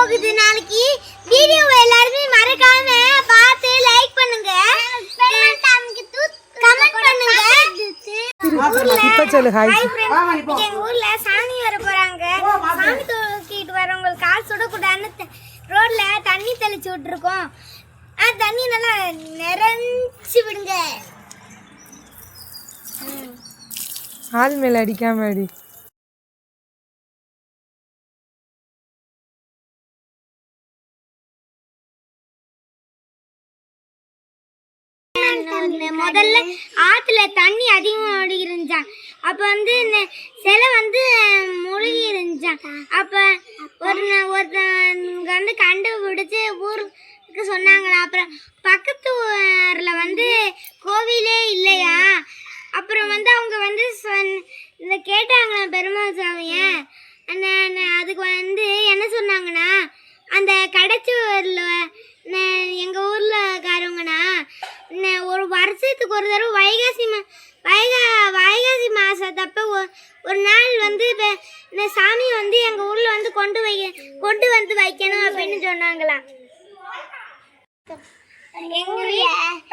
போகுது நாளைக்கு. வீடியோ எல்லாரும் மறக்காம பார்த்து லைக் பண்ணுங்க, கமெண்ட் பண்ணுங்க. இப்ப சொல்லு ஹாய். எங்க ஊர்ல சாமி வர போறாங்க. சாமி தூக்கிட்டு வரவங்களுக்கு கால் சுடக்கூடாதுன்னு ரோட்ல தண்ணி தெளிச்சு விட்டுருக்கோம். தண்ணி நல்லா நிறைஞ்சு விடுங்க. ஆள் மேல அடிக்காம அடி. முதல்ல ஆத்துல தண்ணி அதிகமா ஓடி இருந்துச்சான். அப்ப வந்து சிலை வந்து முழுகி இருந்துச்சான். அப்ப ஒருத்தவங்க வந்து கண்டுபிடிச்சு ஊருக்கு சொன்னாங்களா. அப்புறம் பக்கத்து ஊர்ல வந்து கோவிலே இல்லையா. அப்புறம் வந்து அவங்க வந்து இந்த கேட்டாங்களா பெருமாள் சாமிய. அதுக்கு வந்து என்ன சொன்னாங்கன்னா, அந்த கடைச்சூர்ல எங்கள் ஊர்லக்காரவங்கண்ணா ஒரு வருஷத்துக்கு ஒரு தடவை வைகாசி மாதத்தப்போ ஒரு நாள் வந்து இந்த சாமி வந்து எங்கள் ஊரில் வந்து கொண்டு வந்து வைக்கணும் அப்படின்னு சொன்னாங்களாம். எங்கள்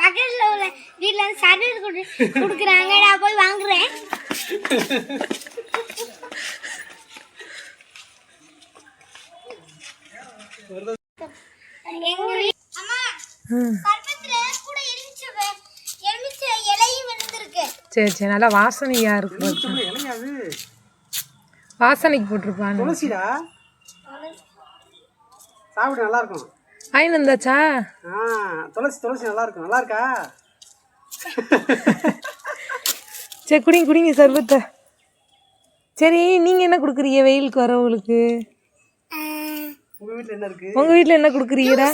பக்கத்தில் உள்ள வீட்டில் வந்து சர்வீஸ் கொடுக்குறாங்க. நான் போய் வாங்குறேன். சரி சரி, நல்லா வாசனையா இருக்கு. வாசனைக்கு போட்டிருப்பான். துளசிடா, சாப்பிட்டு நல்லா இருக்கும். ஆயின் வந்தாச்சா? துளசி நல்லா இருக்கும். நல்லா இருக்கா? சரி குடிங்க சர்பத்தை. சரி, நீங்க என்ன கொடுக்குறீங்க வெயிலுக்கு வரவங்களுக்கு? உங்க வீட்டில் என்ன இருக்கு? உங்க வீட்டில் என்ன கொடுக்குறீங்கடா?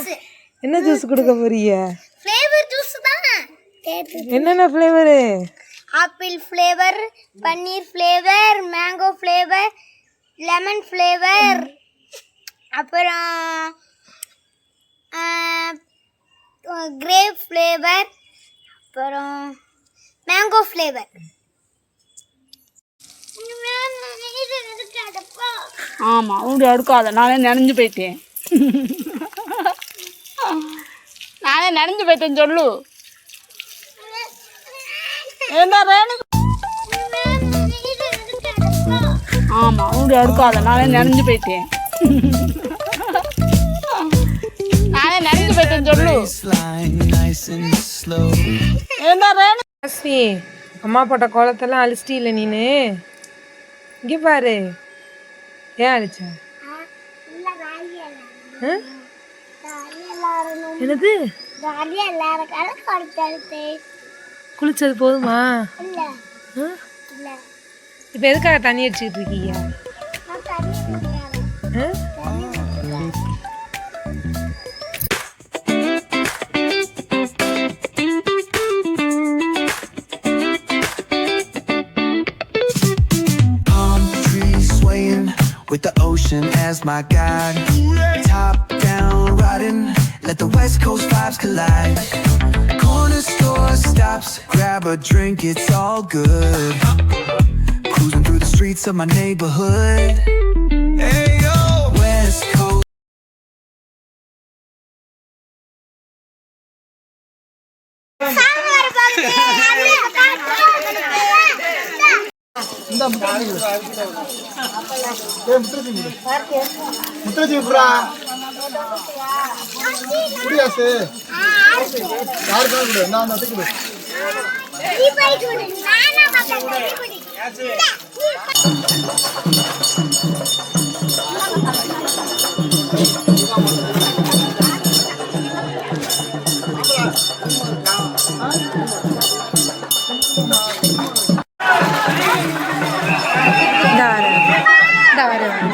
என்ன ஜூஸ் கொடுக்க போறீங்க? ஃப்ளேவர் ஜூஸ் தான். என்னென்ன ஃப்ளேவரு? ஆப்பிள் ஃப்ளேவர், பன்னீர் flavour, mango flavour, lemon flavour, அப்புறம் கிரேப் ஃப்ளேவர், அப்புறம் மேங்கோ ஃப்ளேவர். ஆமாம், உங்க அடுக்காத. நானே நனைஞ்சு போயிட்டேன். சொல்லு. ஆமாம், உங்க அடுக்காத. நானே நனைஞ்சு போயிட்டேன். சொல்லு. அம்மா போட்ட கோலத்தெல்லாம் அழிச்சிட்டில நீனு. இங்கே பாரு. ஏன் அழிச்ச? என்னது? குளிச்சது போதுமா? இப்ப எதுக்காக தண்ணி அடிச்சுக்கிட்டு இருக்கீங்க? With the ocean as my guide, top down riding, let the west coast vibes collide. Corner store stops, grab a drink, it's all good. Cruising through the streets of my neighborhood. Hey yo, west coast.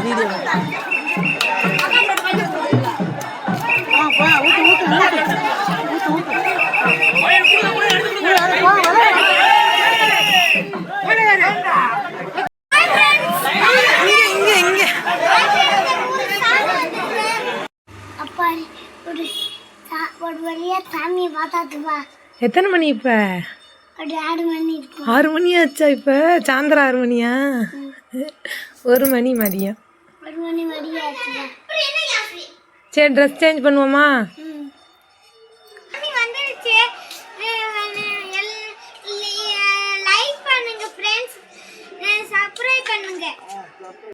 Video எத்தனை மணி இப்ப? 6 மணி ஆச்சா? இப்ப சாயந்தரம் 6 மணியா? 1 மணி மதியம். 1 மணி மதியம். சரி dress change பண்ணுவோமா? வந்துருச்சு. லைக் பண்ணுங்க ஃப்ரெண்ட்ஸ், சப்ஸ்கிரைப் பண்ணுங்க.